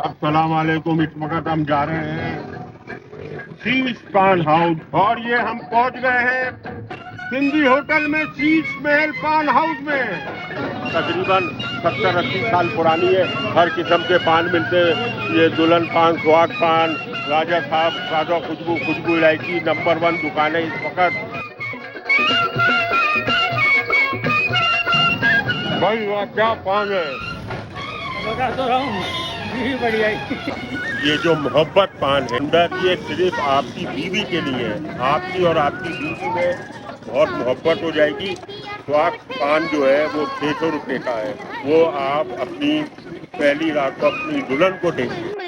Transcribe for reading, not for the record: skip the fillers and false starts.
अस्सलाम वालेकुम। इस वक्त हम जा रहे हैं शीश पान हाउस और ये हम पहुंच गए हैं सिंधी होटल में, शीश महल पान हाउस में। तकरीबन 70-80 साल पुरानी है। हर किस्म के पान मिलते हैं। ये दुल्हन पान, सुहाग पान, राजा साहब, राजा खुशबू इलायची नंबर 1 दुकान है इस वक्त। भाई वाह, क्या पान है। बता तो रहा हूँ, बढ़िया। ये जो मोहब्बत पान है अंदर, ये सिर्फ आपकी बीवी के लिए है। आपकी और आपकी बीवी में बहुत मोहब्बत हो जाएगी। तो आप पान जो है वो 600 रुपये का है। वो आप अपनी पहली रात को अपनी दुल्हन को देंगे।